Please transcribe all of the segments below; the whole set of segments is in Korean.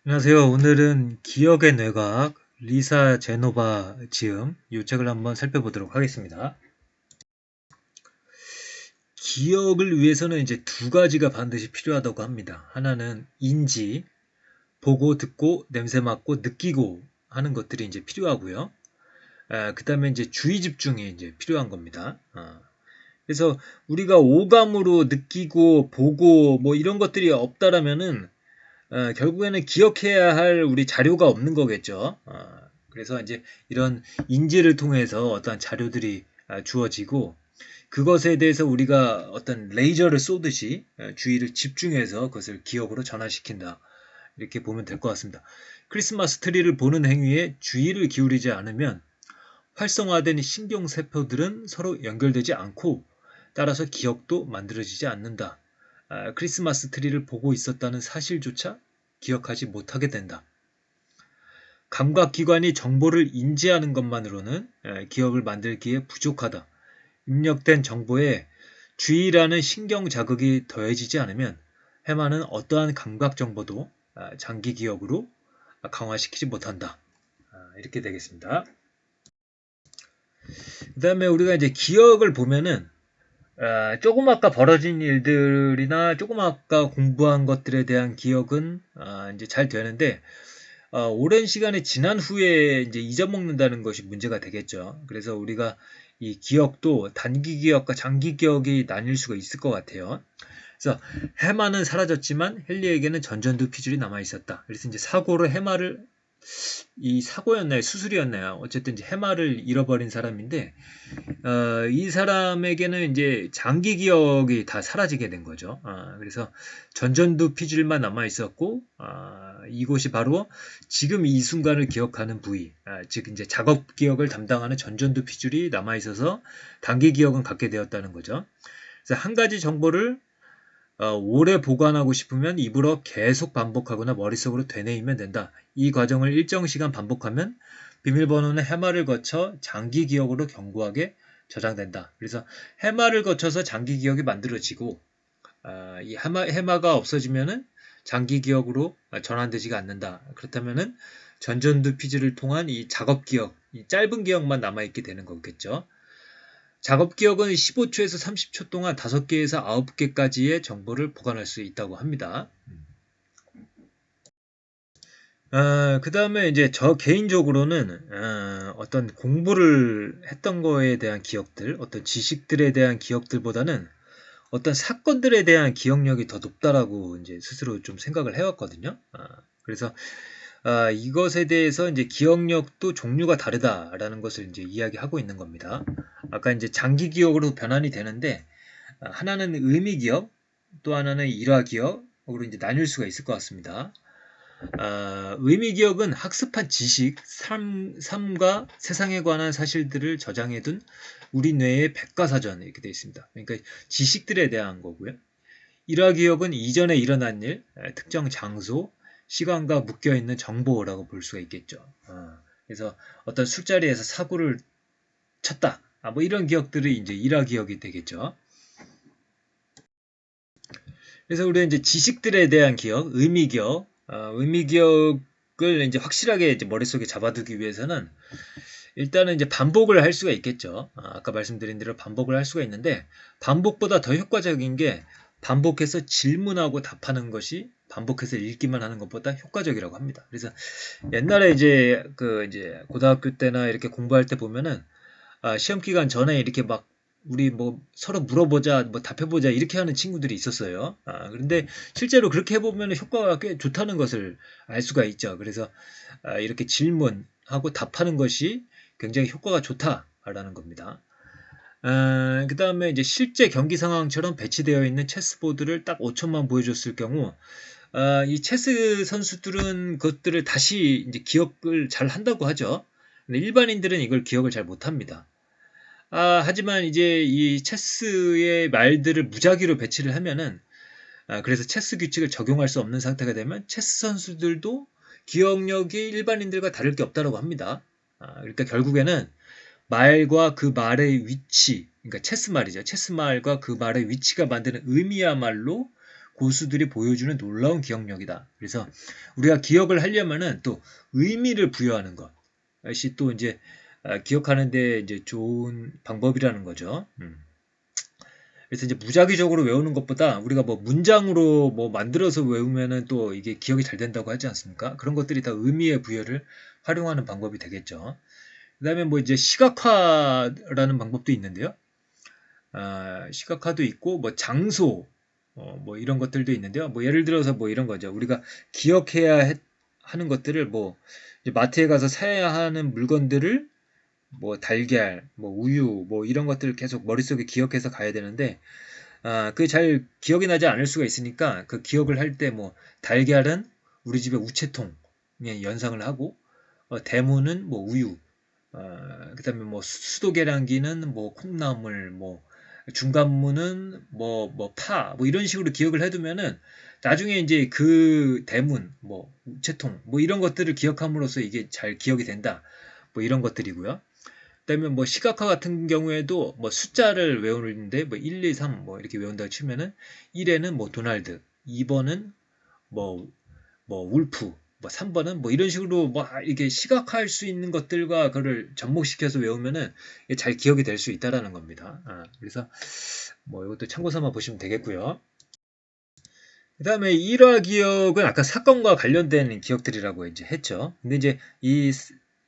안녕하세요. 오늘은 기억의 뇌과학 리사 제노바 지음 이 책을 한번 살펴보도록 하겠습니다. 기억을 위해서는 이제 두 가지가 반드시 필요하다고 합니다. 하나는 인지, 보고, 듣고, 냄새 맡고, 느끼고 하는 것들이 이제 필요하고요. 그 다음에 이제 주의 집중이 이제 필요한 겁니다. 그래서 우리가 오감으로 느끼고, 보고, 뭐 이런 것들이 없다라면은 결국에는 기억해야 할 우리 자료가 없는 거겠죠. 그래서 이제 이런 인지를 통해서 어떤 자료들이 주어지고 그것에 대해서 우리가 어떤 레이저를 쏘듯이 주의를 집중해서 그것을 기억으로 전환시킨다. 이렇게 보면 될 것 같습니다. 크리스마스 트리를 보는 행위에 주의를 기울이지 않으면 활성화된 신경세포들은 서로 연결되지 않고 따라서 기억도 만들어지지 않는다. 크리스마스 트리를 보고 있었다는 사실조차 기억하지 못하게 된다. 감각기관이 정보를 인지하는 것만으로는 기억을 만들기에 부족하다. 입력된 정보에 주의라는 신경 자극이 더해지지 않으면 해마는 어떠한 감각 정보도 장기 기억으로 강화시키지 못한다. 이렇게 되겠습니다. 그 다음에 우리가 이제 기억을 보면은 조금 아까 벌어진 일들이나 조금 아까 공부한 것들에 대한 기억은 이제 잘 되는데 오랜 시간이 지난 후에 이제 잊어먹는다는 것이 문제가 되겠죠. 그래서 우리가 이 기억도 단기 기억과 장기 기억이 나뉠 수가 있을 것 같아요. 그래서 해마는 사라졌지만 헨리에게는 전전두 피줄이 남아 있었다. 그래서 이제 사고로 해마를 이 사고였나요? 수술이었나요? 어쨌든 이제 해마를 잃어버린 사람인데 이 사람에게는 이제 장기 기억이 다 사라지게 된 거죠. 그래서 전전두 피줄만 남아 있었고, 이곳이 바로 지금 이 순간을 기억하는 부위, 즉 이제 작업 기억을 담당하는 전전두 피줄이 남아 있어서 단기 기억은 갖게 되었다는 거죠. 그래서 한 가지 정보를 오래 보관하고 싶으면 입으로 계속 반복하거나 머릿속으로 되뇌이면 된다. 이 과정을 일정 시간 반복하면 비밀번호는 해마를 거쳐 장기 기억으로 견고하게 저장된다. 그래서 해마를 거쳐서 장기 기억이 만들어지고 이 해마가 없어지면은 장기 기억으로 전환되지가 않는다. 그렇다면은 전전두 피즈를 통한 이 작업 기억, 이 짧은 기억만 남아있게 되는 거겠죠. 작업 기억은 15초에서 30초 동안 5개에서 9개까지의 정보를 보관할 수 있다고 합니다. 그 다음에 이제 저 개인적으로는 어떤 공부를 했던 거에 대한 기억들, 어떤 지식들에 대한 기억들보다는 어떤 사건들에 대한 기억력이 더 높다라고 이제 스스로 좀 생각을 해왔거든요. 그래서 이것에 대해서 이제 기억력도 종류가 다르다라는 것을 이제 이야기하고 있는 겁니다. 아까 이제 장기 기억으로 변환이 되는데 하나는 의미 기억, 또 하나는 일화 기억으로 이제 나뉠 수가 있을 것 같습니다. 의미 기억은 학습한 지식, 삶과 세상에 관한 사실들을 저장해둔 우리 뇌의 백과사전 이렇게 되어 있습니다. 그러니까 지식들에 대한 거고요. 일화 기억은 이전에 일어난 일, 특정 장소, 시간과 묶여있는 정보라고 볼 수가 있겠죠. 그래서 어떤 술자리에서 사고를 쳤다. 뭐 이런 기억들이 이제 일화 기억이 되겠죠. 그래서 우리가 이제 지식들에 대한 기억, 의미 기억, 의미 기억을 이제 확실하게 이제 머릿속에 잡아두기 위해서는 일단은 이제 반복을 할 수가 있겠죠. 아까 말씀드린 대로 반복을 할 수가 있는데 반복보다 더 효과적인 게 반복해서 질문하고 답하는 것이 반복해서 읽기만 하는 것보다 효과적이라고 합니다. 그래서 옛날에 이제 고등학교 때나 이렇게 공부할 때 보면은 시험 기간 전에 이렇게 막 우리 뭐 서로 물어보자, 뭐 답해보자 이렇게 하는 친구들이 있었어요. 그런데 실제로 그렇게 해보면 효과가 꽤 좋다는 것을 알 수가 있죠. 그래서 이렇게 질문하고 답하는 것이 굉장히 효과가 좋다라는 겁니다. 그 다음에 이제 실제 경기 상황처럼 배치되어 있는 체스보드를 딱 5초만 보여줬을 경우, 이 체스 선수들은 그것들을 다시 이제 기억을 잘 한다고 하죠. 근데 일반인들은 이걸 기억을 잘 못합니다. 하지만 이제 이 체스의 말들을 무작위로 배치를 하면은, 그래서 체스 규칙을 적용할 수 없는 상태가 되면 체스 선수들도 기억력이 일반인들과 다를 게 없다고 합니다. 그러니까 결국에는 말과 그 말의 위치, 그러니까 체스 말이죠. 체스 말과 그 말의 위치가 만드는 의미야말로 고수들이 보여주는 놀라운 기억력이다. 그래서 우리가 기억을 하려면은 또 의미를 부여하는 것이 또 이제 기억하는데 이제 좋은 방법이라는 거죠. 그래서 이제 무작위적으로 외우는 것보다 우리가 뭐 문장으로 뭐 만들어서 외우면은 또 이게 기억이 잘 된다고 하지 않습니까? 그런 것들이 다 의미의 부여를 활용하는 방법이 되겠죠. 그다음에 뭐 이제 시각화라는 방법도 있는데요. 시각화도 있고 뭐 장소 뭐 이런 것들도 있는데요. 뭐 예를 들어서 뭐 이런 거죠. 우리가 기억해야 하는 것들을 뭐 이제 마트에 가서 사야 하는 물건들을 뭐 달걀, 뭐 우유, 뭐 이런 것들을 계속 머릿속에 기억해서 가야 되는데 그게 잘 기억이 나지 않을 수가 있으니까 그 기억을 할 때 뭐 달걀은 우리 집에 우체통에 연상을 하고 대무는 뭐 우유, 그다음에 뭐 수도 계량기는 뭐 콩나물, 뭐 중간무는 뭐 파, 뭐 이런 식으로 기억을 해두면은 나중에 이제 그 대문, 뭐 우체통, 뭐 이런 것들을 기억함으로써 이게 잘 기억이 된다. 뭐 이런 것들이고요. 그다음에 뭐 시각화 같은 경우에도 뭐 숫자를 외우는데 뭐 1, 2, 3 뭐 이렇게 외운다고 치면은 1에는 뭐 도날드, 2번은 뭐 울프, 뭐 3번은 뭐 이런 식으로 뭐 이게 시각화할 수 있는 것들과 그를 접목시켜서 외우면은 잘 기억이 될 수 있다라는 겁니다. 그래서 뭐 이것도 참고 삼아 보시면 되겠고요. 그다음에 일화 기억은 아까 사건과 관련된 기억들이라고 이제 했죠. 근데 이제 이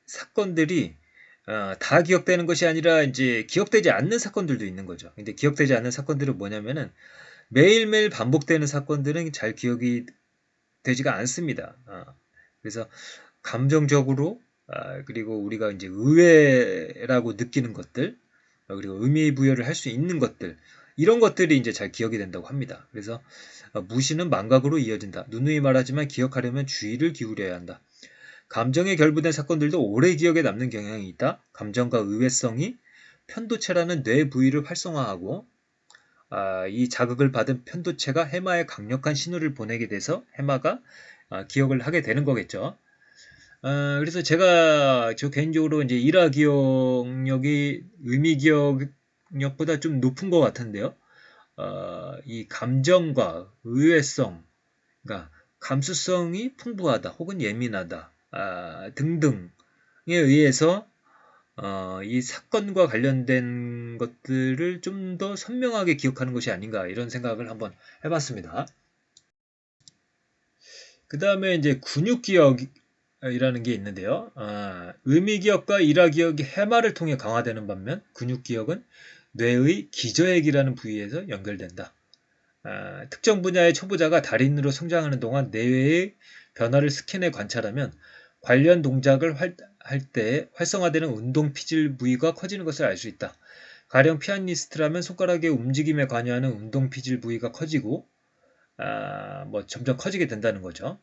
사건들이 다 기억되는 것이 아니라 이제 기억되지 않는 사건들도 있는 거죠. 근데 기억되지 않는 사건들은 뭐냐면은 매일매일 반복되는 사건들은 잘 기억이 되지가 않습니다. 그래서 감정적으로 그리고 우리가 이제 의외라고 느끼는 것들 그리고 의미 부여를 할 수 있는 것들 이런 것들이 이제 잘 기억이 된다고 합니다. 그래서 무시는 망각으로 이어진다. 누누이 말하지만 기억하려면 주의를 기울여야 한다. 감정에 결부된 사건들도 오래 기억에 남는 경향이 있다. 감정과 의외성이 편도체라는 뇌 부위를 활성화하고 이 자극을 받은 편도체가 해마에 강력한 신호를 보내게 돼서 해마가 기억을 하게 되는 거겠죠. 그래서 저 개인적으로 이제 일화 기억력이 의미 기억력보다 좀 높은 것 같은데요. 이 감정과 의외성, 그러니까 감수성이 풍부하다 혹은 예민하다 등등에 의해서 이 사건과 관련된 것들을 좀 더 선명하게 기억하는 것이 아닌가 이런 생각을 한번 해봤습니다. 그 다음에 이제 근육 기억이라는 게 있는데요. 의미 기억과 일화 기억이 해마를 통해 강화되는 반면 근육 기억은 뇌의 기저핵이라는 부위에서 연결된다. 특정 분야의 초보자가 달인으로 성장하는 동안 뇌의 변화를 스캔해 관찰하면 관련 동작을 할 때 활성화되는 운동 피질 부위가 커지는 것을 알 수 있다. 가령 피아니스트라면 손가락의 움직임에 관여하는 운동 피질 부위가 커지고 뭐 점점 커지게 된다는 거죠.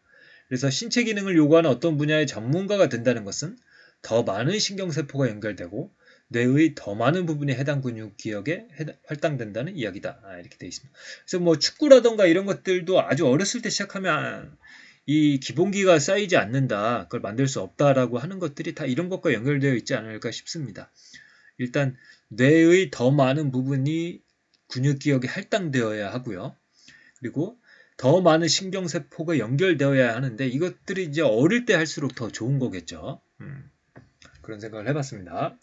그래서 신체 기능을 요구하는 어떤 분야의 전문가가 된다는 것은 더 많은 신경세포가 연결되고 뇌의 더 많은 부분이 해당 근육 기억에 할당된다는 이야기다. 이렇게 되어 있습니다. 그래서 뭐 축구라던가 이런 것들도 아주 어렸을 때 시작하면 이 기본기가 쌓이지 않는다. 그걸 만들 수 없다라고 하는 것들이 다 이런 것과 연결되어 있지 않을까 싶습니다. 일단 뇌의 더 많은 부분이 근육 기억에 할당되어야 하고요. 그리고 더 많은 신경세포가 연결되어야 하는데 이것들이 이제 어릴 때 할수록 더 좋은 거겠죠. 그런 생각을 해봤습니다.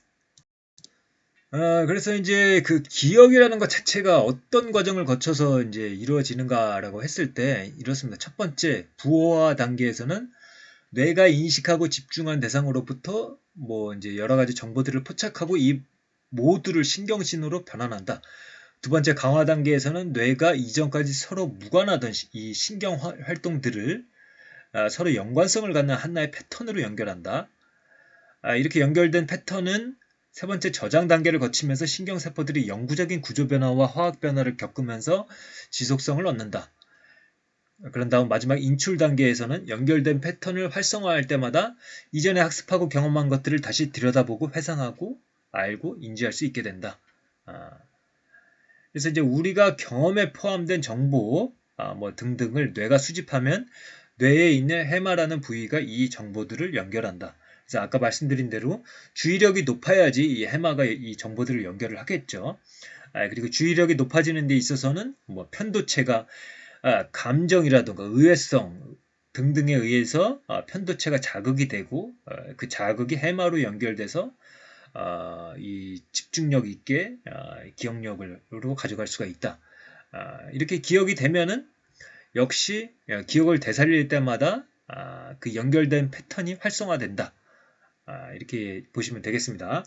그래서 이제 그 기억이라는 것 자체가 어떤 과정을 거쳐서 이제 이루어지는가라고 했을 때 이렇습니다. 첫 번째, 부호화 단계에서는 뇌가 인식하고 집중한 대상으로부터 뭐 이제 여러 가지 정보들을 포착하고 이 모두를 신경신호로 변환한다. 두 번째, 강화 단계에서는 뇌가 이전까지 서로 무관하던 이 신경 활동들을 서로 연관성을 갖는 하나의 패턴으로 연결한다. 이렇게 연결된 패턴은 세 번째 저장 단계를 거치면서 신경세포들이 영구적인 구조 변화와 화학 변화를 겪으면서 지속성을 얻는다. 그런 다음 마지막 인출 단계에서는 연결된 패턴을 활성화할 때마다 이전에 학습하고 경험한 것들을 다시 들여다보고 회상하고 알고 인지할 수 있게 된다. 그래서 이제 우리가 경험에 포함된 정보 뭐 등등을 뇌가 수집하면 뇌에 있는 해마라는 부위가 이 정보들을 연결한다. 그래서 아까 말씀드린 대로 주의력이 높아야지 이 해마가 이 정보들을 연결을 하겠죠. 그리고 주의력이 높아지는 데 있어서는 뭐 편도체가 감정이라든가 의외성 등등에 의해서 편도체가 자극이 되고 그 자극이 해마로 연결돼서 이 집중력 있게 기억력으로 가져갈 수가 있다. 이렇게 기억이 되면은 역시 기억을 되살릴 때마다 그 연결된 패턴이 활성화된다. 이렇게 보시면 되겠습니다.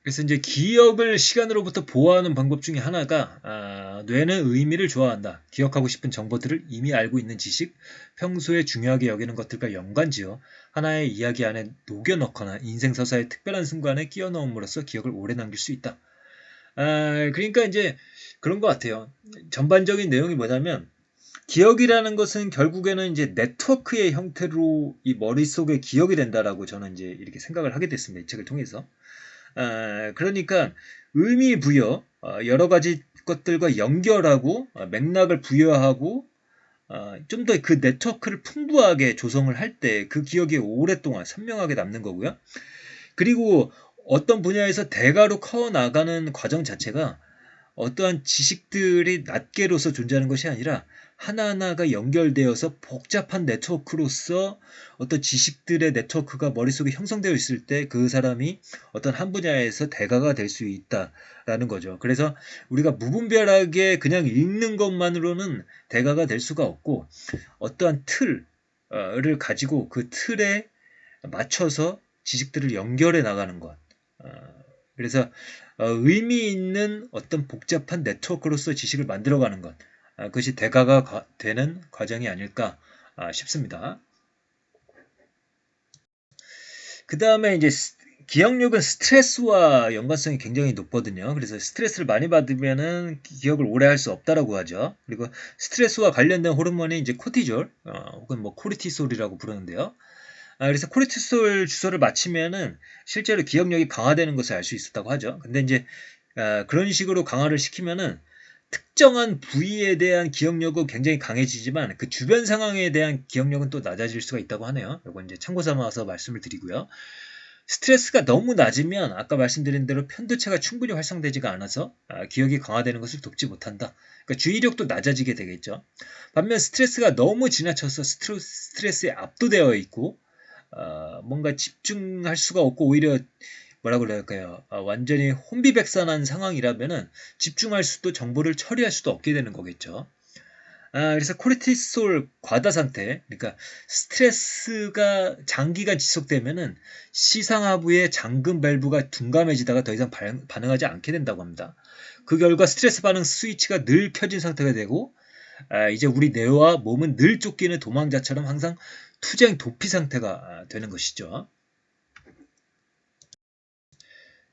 그래서 이제 기억을 시간으로부터 보호하는 방법 중에 하나가 뇌는 의미를 좋아한다. 기억하고 싶은 정보들을 이미 알고 있는 지식, 평소에 중요하게 여기는 것들과 연관지어 하나의 이야기 안에 녹여넣거나 인생서사의 특별한 순간에 끼워 넣음으로써 기억을 오래 남길 수 있다. 그러니까 이제 그런 것 같아요. 전반적인 내용이 뭐냐면 기억이라는 것은 결국에는 이제 네트워크의 형태로 이 머릿속에 기억이 된다라고 저는 이제 이렇게 생각을 하게 됐습니다. 이 책을 통해서. 그러니까 의미 부여, 여러 가지 것들과 연결하고 맥락을 부여하고 좀 더 그 네트워크를 풍부하게 조성을 할 때 그 기억이 오랫동안 선명하게 남는 거고요. 그리고 어떤 분야에서 대가로 커 나가는 과정 자체가 어떠한 지식들이 낱개로서 존재하는 것이 아니라 하나하나가 연결되어서 복잡한 네트워크로서 어떤 지식들의 네트워크가 머릿속에 형성되어 있을 때 그 사람이 어떤 한 분야에서 대가가 될 수 있다라는 거죠. 그래서 우리가 무분별하게 그냥 읽는 것만으로는 대가가 될 수가 없고 어떠한 틀을 가지고 그 틀에 맞춰서 지식들을 연결해 나가는 것. 그래서 의미 있는 어떤 복잡한 네트워크로서 지식을 만들어가는 것. 그것이 대가가 되는 과정이 아닐까 싶습니다. 그 다음에 이제 기억력은 스트레스와 연관성이 굉장히 높거든요. 그래서 스트레스를 많이 받으면은 기억을 오래 할 수 없다라고 하죠. 그리고 스트레스와 관련된 호르몬이 이제 코티졸, 혹은 뭐 코르티솔이라고 부르는데요. 그래서 코르티솔 주사를 맞히면은 실제로 기억력이 강화되는 것을 알 수 있었다고 하죠. 근데 이제 그런 식으로 강화를 시키면은 특정한 부위에 대한 기억력은 굉장히 강해지지만 그 주변 상황에 대한 기억력은 또 낮아질 수가 있다고 하네요. 이건 이제 참고 삼아서 말씀을 드리고요. 스트레스가 너무 낮으면 아까 말씀드린 대로 편도체가 충분히 활성되지가 않아서 기억이 강화되는 것을 돕지 못한다. 그러니까 주의력도 낮아지게 되겠죠. 반면 스트레스가 너무 지나쳐서 스트레스에 압도되어 있고 뭔가 집중할 수가 없고 오히려 뭐라 그럴까요? 완전히 혼비백산한 상황이라면은 집중할 수도 정보를 처리할 수도 없게 되는 거겠죠. 그래서 코르티솔 과다 상태, 그러니까 스트레스가 장기간 지속되면은 시상하부의 잠금 밸브가 둔감해지다가 더 이상 반응하지 않게 된다고 합니다. 그 결과 스트레스 반응 스위치가 늘 켜진 상태가 되고 이제 우리 뇌와 몸은 늘 쫓기는 도망자처럼 항상 투쟁 도피 상태가 되는 것이죠.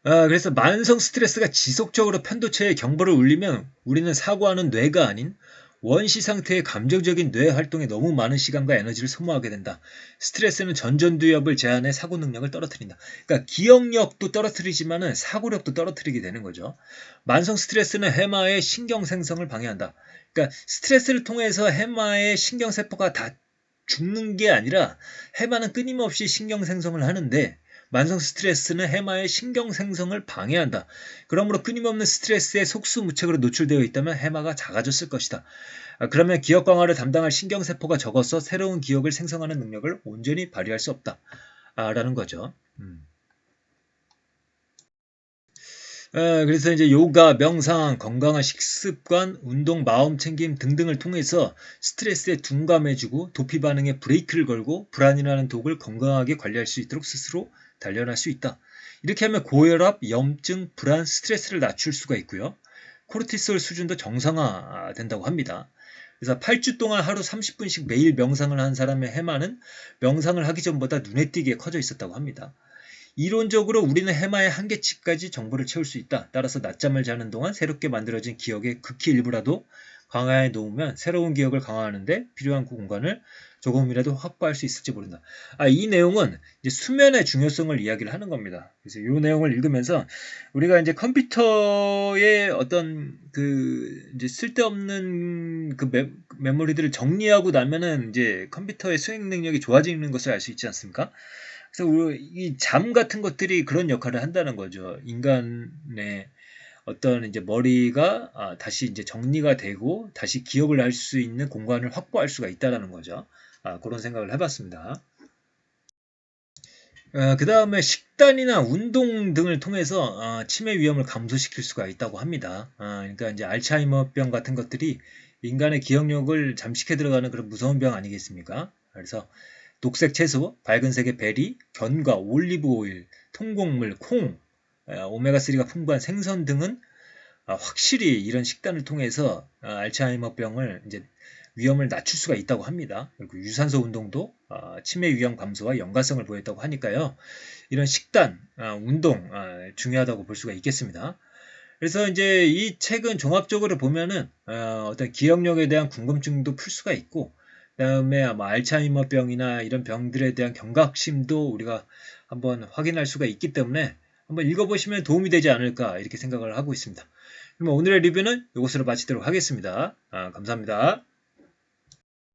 그래서 만성 스트레스가 지속적으로 편도체에 경보를 울리면 우리는 사고하는 뇌가 아닌 원시 상태의 감정적인 뇌 활동에 너무 많은 시간과 에너지를 소모하게 된다. 스트레스는 전전두엽을 제한해 사고 능력을 떨어뜨린다. 그러니까 기억력도 떨어뜨리지만은 사고력도 떨어뜨리게 되는 거죠. 만성 스트레스는 해마의 신경 생성을 방해한다. 그러니까 스트레스를 통해서 해마의 신경세포가 다 죽는 게 아니라 해마는 끊임없이 신경 생성을 하는데 만성 스트레스는 해마의 신경 생성을 방해한다. 그러므로 끊임없는 스트레스에 속수무책으로 노출되어 있다면 해마가 작아졌을 것이다. 그러면 기억 강화를 담당할 신경세포가 적어서 새로운 기억을 생성하는 능력을 온전히 발휘할 수 없다. 라는 거죠. 그래서 이제 요가, 명상, 건강한 식습관, 운동, 마음 챙김 등등을 통해서 스트레스에 둔감해지고 도피 반응에 브레이크를 걸고 불안이라는 독을 건강하게 관리할 수 있도록 스스로 단련할 수 있다. 이렇게 하면 고혈압, 염증, 불안, 스트레스를 낮출 수가 있고요. 코르티솔 수준도 정상화된다고 합니다. 그래서 8주 동안 하루 30분씩 매일 명상을 한 사람의 해마는 명상을 하기 전보다 눈에 띄게 커져 있었다고 합니다. 이론적으로 우리는 해마의 한계치까지 정보를 채울 수 있다. 따라서 낮잠을 자는 동안 새롭게 만들어진 기억의 극히 일부라도 강화해 놓으면 새로운 기억을 강화하는 데 필요한 공간을 조금이라도 확보할 수 있을지 모른다. 이 내용은 이제 수면의 중요성을 이야기를 하는 겁니다. 그래서 이 내용을 읽으면서 우리가 이제 컴퓨터의 어떤 그 이제 쓸데없는 그 메모리들을 정리하고 나면은 이제 컴퓨터의 수행 능력이 좋아지는 것을 알 수 있지 않습니까? 그래서 이 잠 같은 것들이 그런 역할을 한다는 거죠. 인간의 어떤 이제 머리가 다시 이제 정리가 되고 다시 기억을 할 수 있는 공간을 확보할 수가 있다라는 거죠. 그런 생각을 해봤습니다. 그 다음에 식단이나 운동 등을 통해서 치매 위험을 감소시킬 수가 있다고 합니다. 그러니까 이제 알츠하이머병 같은 것들이 인간의 기억력을 잠식해 들어가는 그런 무서운 병 아니겠습니까? 그래서 녹색 채소, 밝은색의 베리, 견과, 올리브 오일, 통곡물, 콩, 오메가3가 풍부한 생선 등은 확실히 이런 식단을 통해서 알츠하이머병을 이제 위험을 낮출 수가 있다고 합니다. 그리고 유산소 운동도 치매 위험 감소와 연관성을 보였다고 하니까요. 이런 식단, 운동 중요하다고 볼 수가 있겠습니다. 그래서 이제 이 책은 종합적으로 보면은 어떤 기억력에 대한 궁금증도 풀 수가 있고, 그다음에 아마 알츠하이머병이나 이런 병들에 대한 경각심도 우리가 한번 확인할 수가 있기 때문에 한번 읽어보시면 도움이 되지 않을까 이렇게 생각을 하고 있습니다. 그럼 오늘의 리뷰는 이것으로 마치도록 하겠습니다. 감사합니다.